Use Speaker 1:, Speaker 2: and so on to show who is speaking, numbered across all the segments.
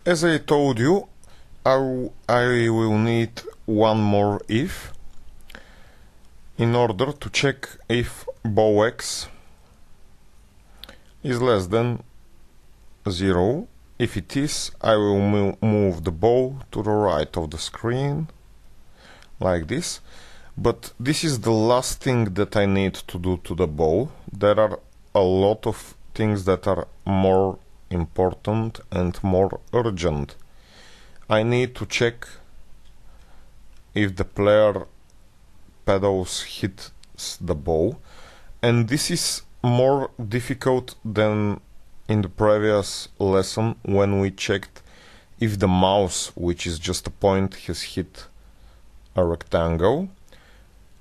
Speaker 1: As I told you, I will need one more if in order to check if bow x is less than 0. If it is, I will move the bow to the right of the screen, like this. But this is the last thing that I need to do to the bow. There are a lot of things that are more important and more urgent. I need to check if the player pedals hit the bow, and this is more difficult than in the previous lesson when we checked if the mouse, which is just a point, has hit a rectangle.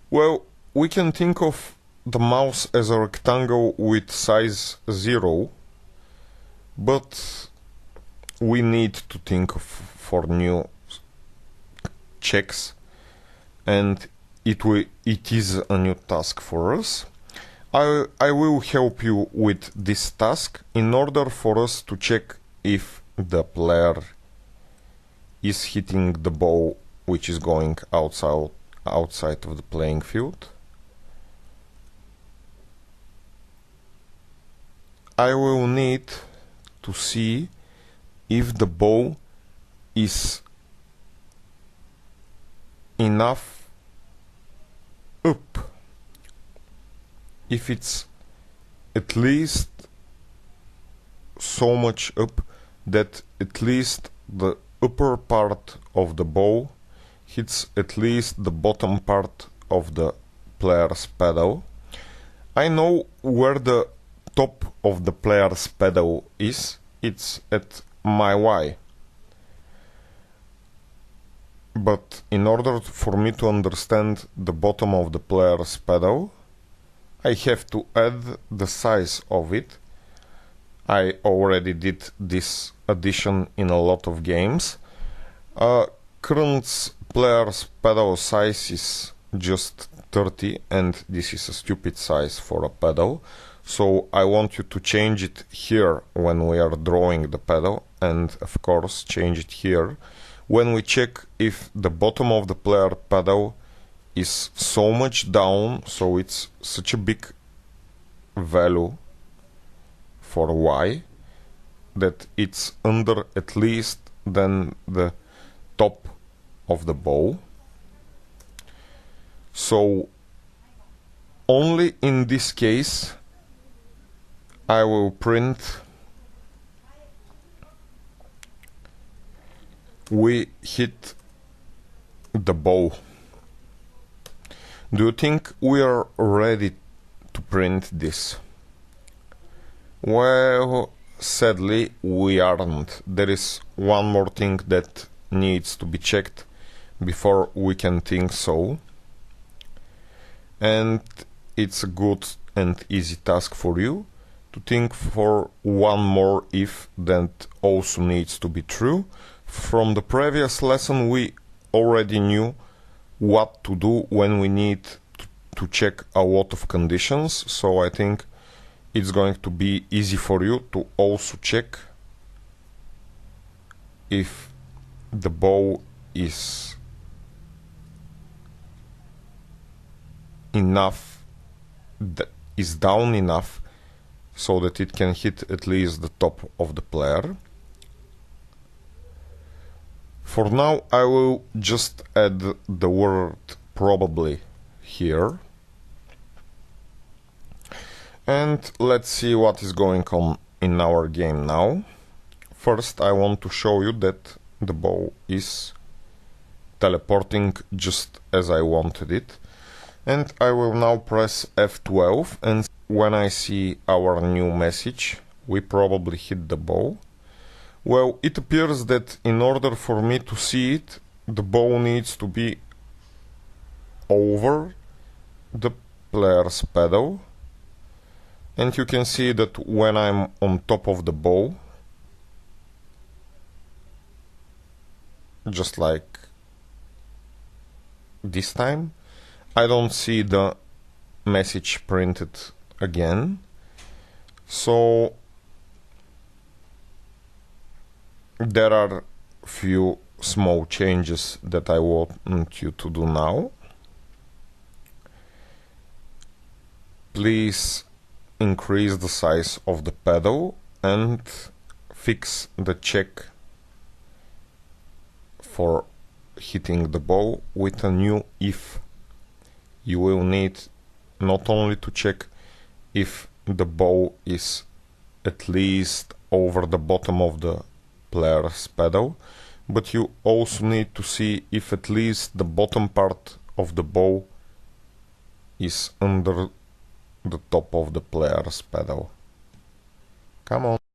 Speaker 1: Well, we can think of the mouse as a rectangle with size 0, but we need to think for new checks, and it is a new task for us. I will help you with this task in order for us to check if the player is hitting the ball which is going outside of the playing field. I will need to see if the ball is enough up. If it's at least so much up that at least the upper part of the ball hits at least the bottom part of the player's pedal. I know where the top of the player's pedal is. It's at my Y. But in order for me to understand the bottom of the player's pedal, I have to add the size of it. I already did this addition in a lot of games. Current player's pedal size is just 30, and this is a stupid size for a pedal. So I want you to change it here when we are drawing the pedal, and of course change it here when we check if the bottom of the player pedal is so much down, so it's such a big value for Y that it's under at least than the top of the bow. So only in this case I will print we hit the bow. Do you think we are ready to print this? Well, sadly we aren't. There is one more thing that needs to be checked before we can think so. And it's a good and easy task for you to think for one more if that also needs to be true. From the previous lesson we already knew what to do when we need to check a lot of conditions, so I think it's going to be easy for you to also check if the bow is enough, is down enough so that it can hit at least the top of the player. For now I will just add the word probably here. And let's see what is going on in our game now. First I want to show you that the bow is teleporting just as I wanted it. And I will now press F12, and when I see our new message, we probably hit the bow. Well, it appears that in order for me to see it, the bow needs to be over the player's pedal. And you can see that when I'm on top of the bow, just like this time, I don't see the message printed again. So there are few small changes that I want you to do now. Please increase the size of the pedal and fix the check for hitting the bow with a new if. You will need not only to check if the bow is at least over the bottom of the player's pedal, but you also need to see if at least the bottom part of the bow is under the top of the player's pedal. Come on.